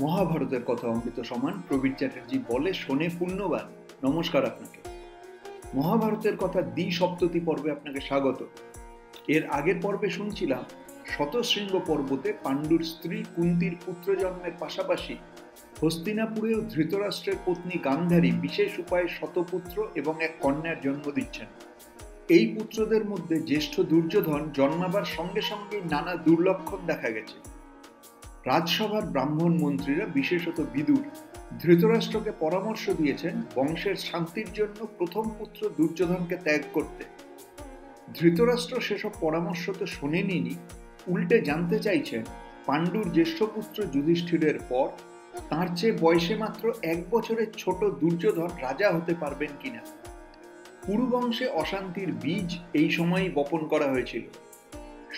মহাভারতের কথা অমৃত সমান প্রবীর চ্যাটার্জি বলে শোনে পুণ্যবান। নমস্কার আপনাকে। মহাভারতের কথা দ্বি-সপ্ততি পর্বে আপনাকে স্বাগত। এর আগের পর্বে শুনছিলাম শতশৃঙ্গ পর্বতে পাণ্ডুর স্ত্রী কুন্তির পুত্র জন্মের পাশাপাশি হস্তিনাপুরেও ধৃতরাষ্ট্রের পত্নী গান্ধারী বিশেষ উপায়ে শতপুত্র এবং এক কন্যার জন্ম দিচ্ছেন। এই পুত্রদের মধ্যে জ্যেষ্ঠ দুর্যোধন জন্মাবার সঙ্গে সঙ্গেই নানা দুর্লক্ষণ দেখা গেছে। রাজসভার ব্রাহ্মণ মন্ত্রীরা, বিশেষত বিদুর, ধৃতরাষ্ট্রকে পরামর্শ দিয়েছেন বংশের শান্তির জন্য প্রথম পুত্র দুর্যোধনকে ত্যাগ করতে। ধৃতরাষ্ট্র সেসব পরামর্শ তো শোনেনি, উল্টে জানতে চাইছেন পাণ্ডুর জ্যেষ্ঠ পুত্র যুধিষ্ঠিরের পর তাঁর চেয়ে বয়সে মাত্র 1 বছরের ছোট দুর্যোধন রাজা হতে পারবেন কিনা। কুরুবংশে অশান্তির বীজ এই সময়ই বপন করা হয়েছিল।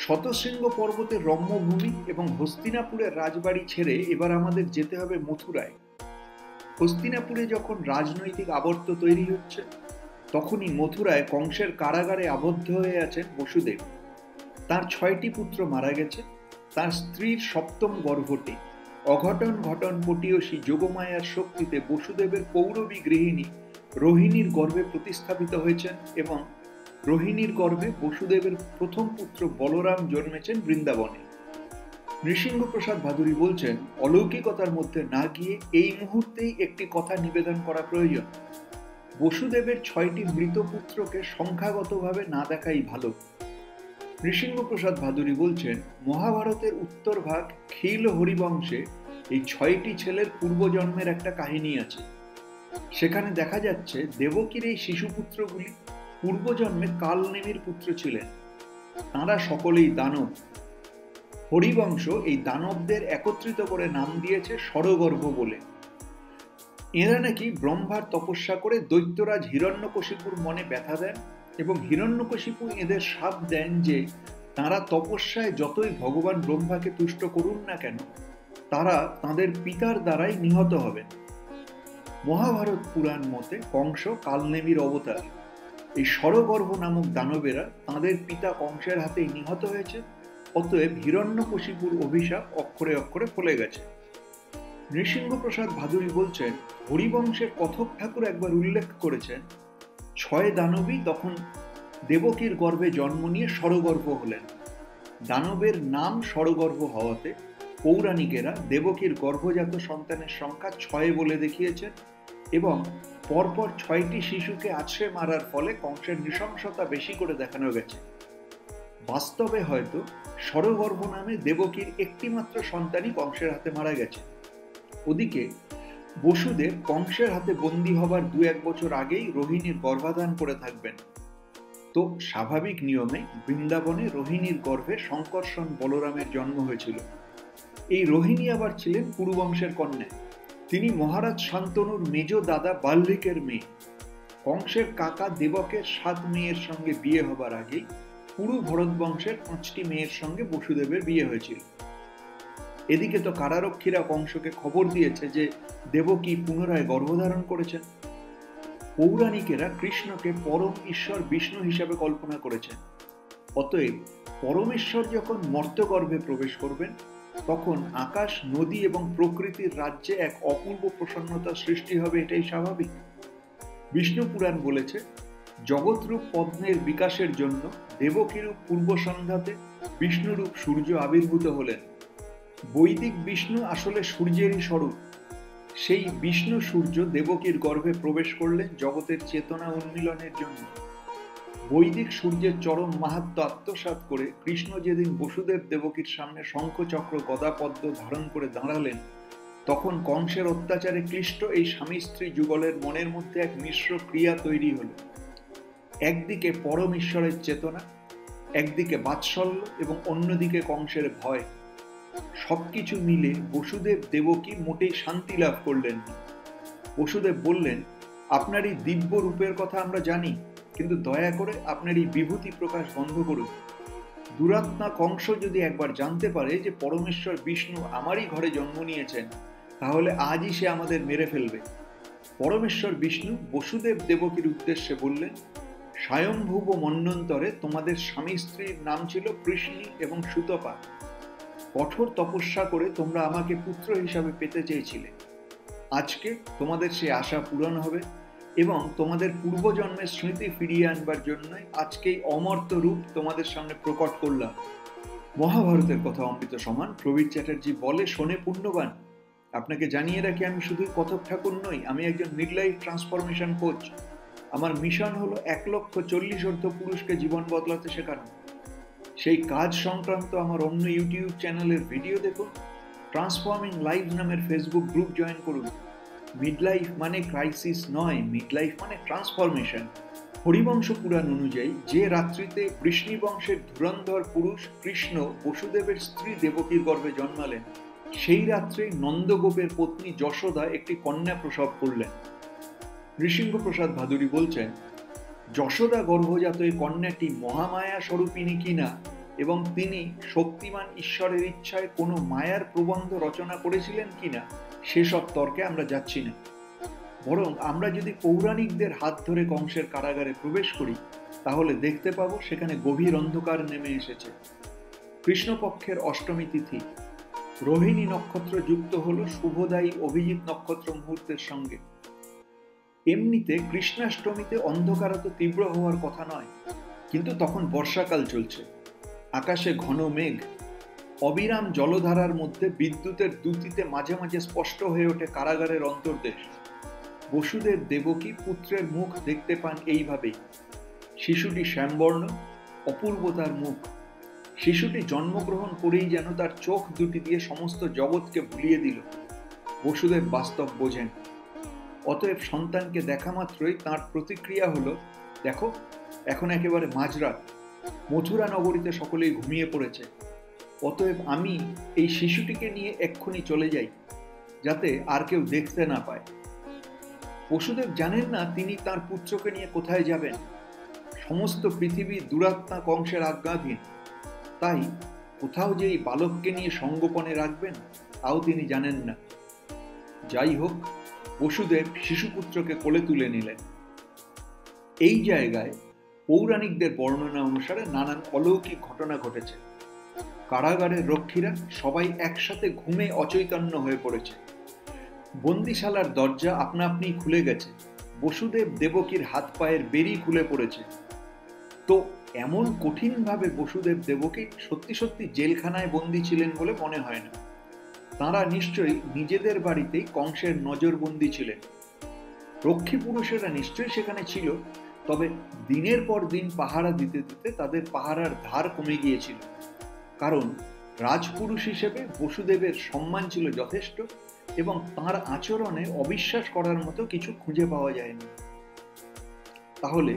শতশৃঙ্গ পর্বতের রম্যভূমি এবং হস্তিনাপুরের রাজবাড়ি ছেড়ে এবার আমাদের যেতে হবে মথুরায়। হস্তিনাপুরে যখন রাজনৈতিক আবর্ত তৈরি হচ্ছে, তখনই মথুরায় কংসের কারাগারে আবদ্ধ হয়ে আছেন বসুদেব। তার 6টি পুত্র মারা গেছে। তার স্ত্রীর 7ম গর্ভটি অঘটন ঘটন পটীয়সী যোগমায়ার শক্তিতে বসুদেবের পৌরবী গৃহিণী রোহিণীর গর্ভে প্রতিস্থাপিত হয়েছেন এবং রোহিণীর গর্ভে বসুদেবের প্রথম পুত্র বলরাম জন্মেছেন বৃন্দাবনে। নৃসিংহপ্রসাদ ভাদুরী বলছেন, অলৌকিকতার মধ্যে না গিয়ে এই মুহূর্তেই একটি কথা নিবেদন করা প্রয়োজন। বসুদেবের 6টি মৃত পুত্রকে সংখ্যাগতভাবে না দেখাই ভালো। নৃসিংহপ্রসাদ ভাদুরী বলছেন, মহাভারতের উত্তর ভাগ খিল হরিবংশে এই 6টি ছেলের পূর্বজন্মের একটা কাহিনী আছে। সেখানে দেখা যাচ্ছে দেবকীর এই শিশুপুত্রগুলি পূর্বজন্মে কালনেমির পুত্র ছিলেন। তাঁরা সকলেই দানব। হরিবংশ এই দানবদের একত্রিত করে নাম দিয়েছে ষড়গর্ভ বলে। এরা নাকি ব্রহ্মার তপস্যা করে দৈত্যরাজ হিরণ্যকশিপুর মনে ব্যথা দেন এবং হিরণ্যকশিপু এদের শাপ দেন যে তাঁরা তপস্যায় যতই ভগবান ব্রহ্মাকে তুষ্ট করুন না কেন, তারা তাঁদের পিতার দ্বারাই নিহত হবেন। মহাভারত পুরাণ মতে কংস কালনেমির অবতার। এই ষড়গর্ভ নামক দানবেরা তাঁদের পিতা কংসের হাতেই নিহত হয়েছে। অতএব হিরণ্যকশিপুর অভিশাপ অক্ষরে অক্ষরে ফলে গেছে। নৃসিংহপ্রসাদ ভাদুরী বলছেন, হরিবংশের কথক ঠাকুর একবার উল্লেখ করেছেন 6 দানবী তখন দেবকীর গর্ভে জন্ম নিয়ে ষড়গর্ভ হলেন। দানবের নাম ষড়গর্ভ হওয়াতে পৌরাণিকেরা দেবকীর গর্ভজাত সন্তানের সংখ্যা 6 বলে দেখিয়েছেন এবং পরপর 6টি শিশুকে আছড়ে মারার ফলে কংসের নৃশংসতা বেশি করে দেখানো গেছে। বাস্তবে হয়তো ষড়গর্ভ নামে দেবকীর একটি মাত্র সন্তানই কংসের হাতে মারা গেছে। ওদিকে বসুদেব কংসের হাতে বন্দী হবার 2-1 বছর আগেই রোহিণীর গর্ভাধান করে থাকবেন। তো স্বাভাবিক নিয়মে বৃন্দাবনে রোহিণীর গর্ভে শঙ্কর্ষণ বলরামের জন্ম হয়েছিল। এই রোহিণী আবার ছিলেন কুরুবংশের কন্যা। তিনি মহারাজ শান্তনুর মেজ দাদা বাল্মীকের মেয়ে। কংসের কাকা দেবকের 7 মেয়ের সঙ্গে বিয়ে হবার আগেই পুরু ভরত বংশের 5টি মেয়ের সঙ্গে বসুদেবের বিয়ে হয়েছিল। এদিকে তো কারারক্ষীরা কংসকে খবর দিয়েছে যে দেবকী পুনরায় গর্ভধারণ করেছেন। পৌরাণিকেরা কৃষ্ণকে পরম ঈশ্বর বিষ্ণু হিসাবে কল্পনা করেছেন। অতএব পরমেশ্বর যখন মর্ত্যগর্ভে প্রবেশ করবেন, তখন আকাশ, নদী এবং প্রকৃতির রাজ্যে এক অপূর্ব প্রসন্নতা সৃষ্টি হবে, এটাই স্বাভাবিক। বিষ্ণু পুরাণ বলেছে, জগৎরূপ পদ্মের বিকাশের জন্য দেবকীরূপ পূর্ব সন্ধ্যাতে বিষ্ণুরূপ সূর্য আবির্ভূত হলেন। বৈদিক বিষ্ণু আসলে সূর্যেরই স্বরূপ। সেই বিষ্ণু সূর্য দেবকীর গর্ভে প্রবেশ করলেন জগতের চেতনা উন্মিলনের জন্য। বৈদিক সূর্যের চরম মাহাত্ম্য আত্মসাৎ করে কৃষ্ণ যেদিন বসুদেব দেবকীর সামনে শঙ্খ চক্র গদা পদ্ম ধারণ করে দাঁড়ালেন, তখন কংসের অত্যাচারে ক্লিষ্ট এই স্বামী স্ত্রী যুগলের মনের মধ্যে এক মিশ্র ক্রিয়া তৈরি হল। একদিকে পরম ঈশ্বরের চেতনা, একদিকে বাৎসল্য এবং অন্যদিকে কংসের ভয়। সবকিছু মিলে বসুদেব দেবকী মোটেই শান্তি লাভ করলেন না। বসুদেব বললেন, আপনার এই দিব্য রূপের কথা আমরা জানি, কিন্তু দয়া করে আপনার এই বিভূতি প্রকাশ বন্ধ করুন। দুরাত্মা কংস যদি একবার জানতে পারে যে পরমেশ্বর বিষ্ণু আমারই ঘরে জন্ম নিয়েছেন, তাহলে আজই সে আমাদের মেরে ফেলবে। পরমেশ্বর বিষ্ণু বসুদেব দেবকীর উদ্দেশ্যে বললেন, স্বয়ংভুব মন্বন্তরে তোমাদের স্বামী স্ত্রীর নাম ছিল কৃষ্ণী এবং সুতপা। কঠোর তপস্যা করে তোমরা আমাকে পুত্র হিসাবে পেতে চেয়েছিলে। আজকে তোমাদের সে আশা পূরণ হবে এবং তোমাদের পূর্বজন্মের স্মৃতি ফিরিয়ে আনবার জন্যই আজকেই অমর্ত্য রূপ তোমাদের সামনে প্রকট করলাম। মহাভারতের কথা অমৃত সমান। প্রবীর চ্যাটার্জি বলে শোনে পুণ্যবান। আপনাকে জানিয়ে রাখি, আমি শুধুই কথক ঠাকুর নই, আমি একজন মিডলাইফ ট্রান্সফরমেশন কোচ। আমার মিশন হলো 1,40,000 পুরুষকে জীবন বদলাতে শেখানো। সেই কাজ সংক্রান্ত আমার অন্য ইউটিউব চ্যানেলের ভিডিও দেখুন, ট্রান্সফর্মিং লাইফ নামের ফেসবুক গ্রুপ জয়েন করুন। মিডলাইফ মানে ক্রাইসিস নয়, মিডলাইফ মানে ট্রান্সফরমেশন। হরিবংশ পুরাণ অনুযায়ী যে রাত্রিতে বৃষ্ণি বংশের ধুরন্ধর পুরুষ কৃষ্ণ বসুদেবের স্ত্রী দেবকীর গর্ভে জন্মালেন, সেই রাত্রে নন্দগোপের পত্নী যশোদা একটি কন্যা প্রসব করলেন। নৃসিংহ প্রসাদ ভাদুরী বলছেন, যশোদা গর্ভজাত এই কন্যাটি মহামায়া স্বরূপিণী কিনা এবং তিনি শক্তিমান ঈশ্বরের ইচ্ছায় কোনো মায়ার প্রবন্ধ রচনা করেছিলেন কিনা সেসব তর্কে আমরা যাচ্ছি না। বরং আমরা যদি পৌরাণিকদের হাত ধরে কংসের কারাগারে প্রবেশ করি, তাহলে দেখতে পাবো সেখানে গভীর অন্ধকার নেমে এসেছে। কৃষ্ণপক্ষের অষ্টমী তিথি, রোহিণী নক্ষত্র যুক্ত হলো শুভদায়ী অভিজিৎ নক্ষত্র মুহূর্তের সঙ্গে। এমনিতে কৃষ্ণাষ্টমীতে অন্ধকার তো তীব্র হওয়ার কথা নয়, কিন্তু তখন বর্ষাকাল চলছে, আকাশে ঘন মেঘ, অবিরাম জলধারার মধ্যে বিদ্যুতের দ্যুতিতে মাঝে মাঝে স্পষ্ট হয়ে ওঠে কারাগারের অন্তর্দেশ। বসুদেব দেবকী পুত্রের মুখ দেখতে পান এইভাবেই। শিশুটি শ্যামবর্ণ, অপূর্ব তার মুখ। শিশুটি জন্মগ্রহণ করেই যেন তার চোখ দুটি দিয়ে সমস্ত জগৎকে ভুলিয়ে দিল। বসুদেব বাস্তব বোঝেন। অতএব সন্তানকে দেখা মাত্রই তাঁর প্রতিক্রিয়া হলো, দেখো এখন একেবারে মাঝরাত, মথুরা নগরীতে সকলেই ঘুমিয়ে পড়েছে, অতএব আমি এই শিশুটিকে নিয়ে এক্ষুনি চলে যাই, যাতে আর কেউ দেখতে না পায়। বসুদেব জানেন না তিনি তার পুত্রকে নিয়ে কোথায় যাবেন। সমস্ত পৃথিবী দুরাত্মা কংসের আজ্ঞাধীন, তাই কোথাও যে এই বালককে নিয়ে সঙ্গোপনে রাখবেন তাও তিনি জানেন না। যাই হোক, বসুদেব শিশুপুত্রকে কোলে তুলে নিলেন। এই জায়গায় পৌরাণিকদের বর্ণনা অনুসারে নানান অলৌকিক ঘটনা ঘটেছে। কারাগারের রক্ষীরা সবাই একসাথে ঘুমে অচৈতন্য হয়ে পড়েছে। বন্দিশালার দরজা আপনা আপনি খুলে গেছে। বসুদেব দেবকীর হাত পায়ের বেরি খুলে পড়েছে। তো এমন কঠিনভাবে বসুদেব দেবকী সত্যি সত্যি জেলখানায় বন্দী ছিলেন বলে মনে হয় না। তাঁরা নিশ্চয়ই নিজেদের বাড়িতেই কংসের নজরবন্দি ছিলেন। রক্ষী পুরুষেরা নিশ্চয়ই সেখানে ছিল, তবে দিনের পর দিন পাহারা দিতে দিতে তাদের পাহারার ধার কমে গিয়েছিল। কারণ রাজপুরুষ হিসেবে বসুদেবের সম্মান ছিল যথেষ্ট এবং তাঁর আচরণে অবিশ্বাস করার মতো কিছু খুঁজে পাওয়া যায়নি। তাহলে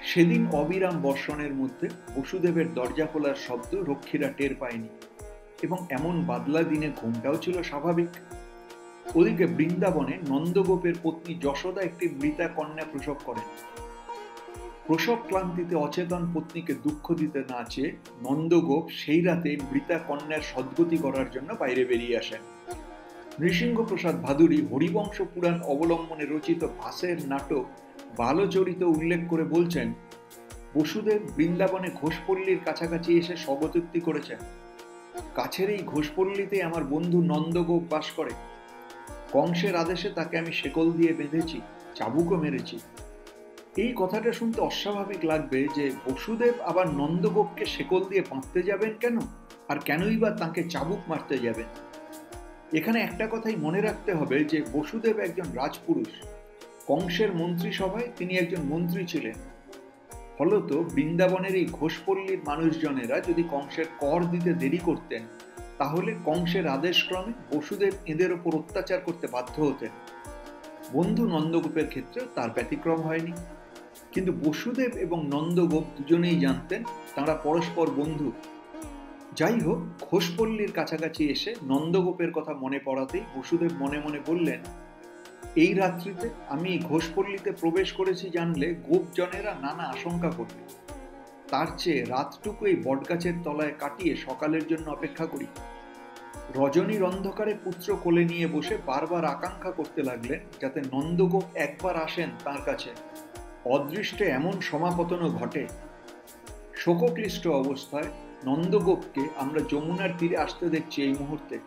সেদিন অবিরাম বর্ষণের মধ্যে বসুদেবের দরজা খোলার শব্দ রক্ষীরা টের পায়নি এবং এমন বাদলা দিনে ঘুমটাও ছিল স্বাভাবিক। ওদিকে বৃন্দাবনে নন্দগোপের পত্নী যশোদা একটি মৃতা কন্যা প্রসব করেন। প্রসব ক্লান্তিতে অচেতন পত্নীকে দুঃখ দিতে না চেয়ে নন্দগোপ সেই রাতে মৃতা কন্যার সদ্গতি করার জন্য বাইরে বেরিয়ে আসেন। নৃসিংহ প্রসাদ ভাদুরী হরিবংশ পুরাণ অবলম্বনে রচিত ভাসের নাটক বালচরিত উল্লেখ করে বলছেন, বসুদেব বৃন্দাবনে ঘোষপল্লীর কাছাকাছি এসে স্বগতোক্তি করেছেন, কাছের এই ঘোষপল্লীতে আমার বন্ধু নন্দগোপ বাস করে। কংসের আদেশে তাকে আমি শেকল দিয়ে বেঁধেছি, চাবুকও মেরেছি। এই কথাটা শুনতে অস্বাভাবিক লাগবে যে বসুদেব আবার নন্দগোপকে শেকল দিয়ে বাঁধতে যাবেন কেন, আর কেনই বা তাকে চাবুক মারতে যাবেন। এখানে একটা কথাই মনে রাখতে হবে যে বসুদেব একজন রাজপুরুষ। কংসের মন্ত্রিসভায় তিনি একজন মন্ত্রী ছিলেন। ফলত বৃন্দাবনের এই ঘোষপল্লীর মানুষজনেরা যদি কংসের কর দিতে দেরি করতেন, তাহলে কংসের আদেশক্রমে বসুদেব এদের ওপর অত্যাচার করতে বাধ্য হতেন। বন্ধু নন্দগোপের ক্ষেত্রে তার ব্যতিক্রম হয়নি। কিন্তু বসুদেব এবং নন্দগোপ দুজনেই জানতেন তাঁরা পরস্পর বন্ধু। যাই হোক, ঘোষপল্লীর কাছাকাছি এসে নন্দগোপের কথা মনে পড়াতেই বসুদেব মনে মনে বললেন, এই রাত্রিতে আমি ঘোষপল্লীতে প্রবেশ করেছি জানলে গোপজনেরা নানা আশঙ্কা করবে। তার চেয়ে রাতটুকু এই বটগাছের তলায় কাটিয়ে সকালের জন্য অপেক্ষা করি। রজনীর অন্ধকারে পুত্র কোলে নিয়ে বসে বারবার আকাঙ্ক্ষা করতে লাগলেন যাতে নন্দগোপ একবার আসেন তার কাছে। অদৃষ্টে এমন সমাপতনও ঘটে। শোকক্লিষ্ট অবস্থায় নন্দগোপকে আমরা যমুনার তীরে আসতে দেখছি এই মুহূর্তে।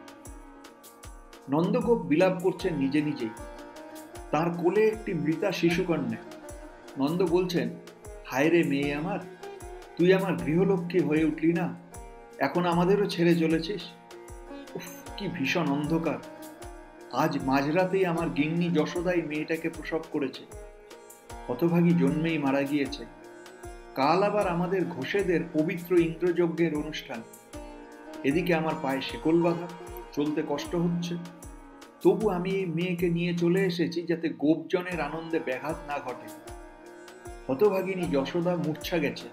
নন্দগোপ বিলাপ করছেন নিজে নিজেই। তার কোলে একটি মৃতা শিশুকন্যা। নন্দ বলছেন, হায় রে মেয়ে আমার, তুই আমার গৃহলক্ষ্মী হয়ে উঠলি না, এখন আমাদেরও ছেড়ে চলেছিস। উফ, কি ভীষণ অন্ধকার। আজ মাঝরাতেই আমার গিন্নি যশোদাই মেয়েটাকে প্রসব করেছে। হতভাগী জন্মেই মারা গিয়েছে। কাল আবার আমাদের ঘোষেদের পবিত্র ইন্দ্রযজ্ঞের অনুষ্ঠান। এদিকে আমার পায়ে শেকল বাঁধা, চলতে কষ্ট হচ্ছে। তবু আমি এই মেয়েকে নিয়ে চলে এসেছি যাতে গোপজনের আনন্দে ব্যাঘাত না ঘটে। হতভাগিনী যশোদা মূর্ছা গেছে।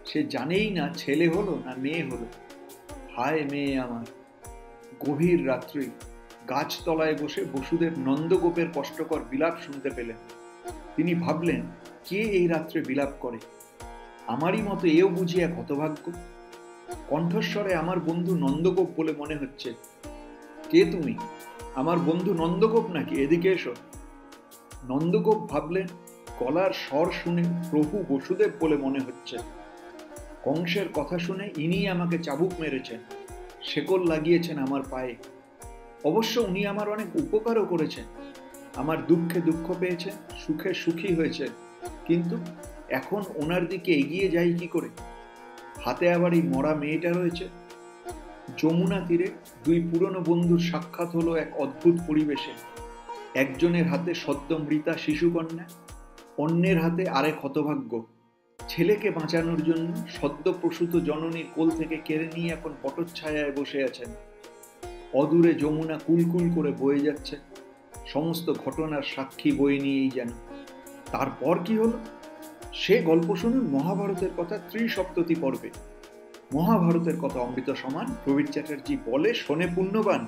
সে জানেই না ছেলে হলো না মেয়ে হলো। হায় মেয়ে আমার। গভীর রাত্রি গাছতলায় বসে বসুদেব নন্দগোপের কষ্টকর বিলাপ শুনতে পেলেন। তিনি ভাবলেন, কে এই রাত্রে বিলাপ করে? আমারই মতো এও বুঝি এক হতভাগ্য। কণ্ঠস্বরে আমার বন্ধু নন্দগোপ বলে মনে হচ্ছে। কে তুমি? আমার বন্ধু নন্দগোপ নাকি? এদিকে এসো। নন্দগোপ ভাবলেন, গলার স্বর শুনে প্রভু বসুদেব বলে মনে হচ্ছে। কংসের কথা শুনে ইনি আমাকে চাবুক মেরেছেন, শেকল লাগিয়েছেন আমার পায়ে। অবশ্য উনি আমার অনেক উপকারও করেছেন। আমার দুঃখে দুঃখ পেয়েছেন, সুখে সুখী হয়েছেন। কিন্তু এখন ওনার দিকে এগিয়ে যাই কি করে? হাতে আবার এই মরা মেয়েটা রয়েছে। যমুনা তীরে দুই পুরনো বন্ধুর সাক্ষাৎ হলো এক অদ্ভুত পরিবেশে। একজনের হাতে সদ্য মৃতা শিশুকন্যা, অন্যের হাতে আরেক হতভাগ্য। ছেলেকে বাঁচানোর জন্য সদ্য প্রসূত জননীর কোল থেকে কেড়ে নিয়ে এখন পটচ্ছায়ায় বসে আছেন। অদূরে যমুনা কুলকুল করে বয়ে যাচ্ছে। সমস্ত ঘটনার সাক্ষী বয়ে নিয়েই যেন। তারপর কি হলো সে গল্প শুনুন মহাভারতের কথা ত্রিসপ্ততি পর্বে। মহাভারতের কথা অমৃত সমান, প্রবীর চ্যাটার্জি বলে শোনে পুণ্যবান।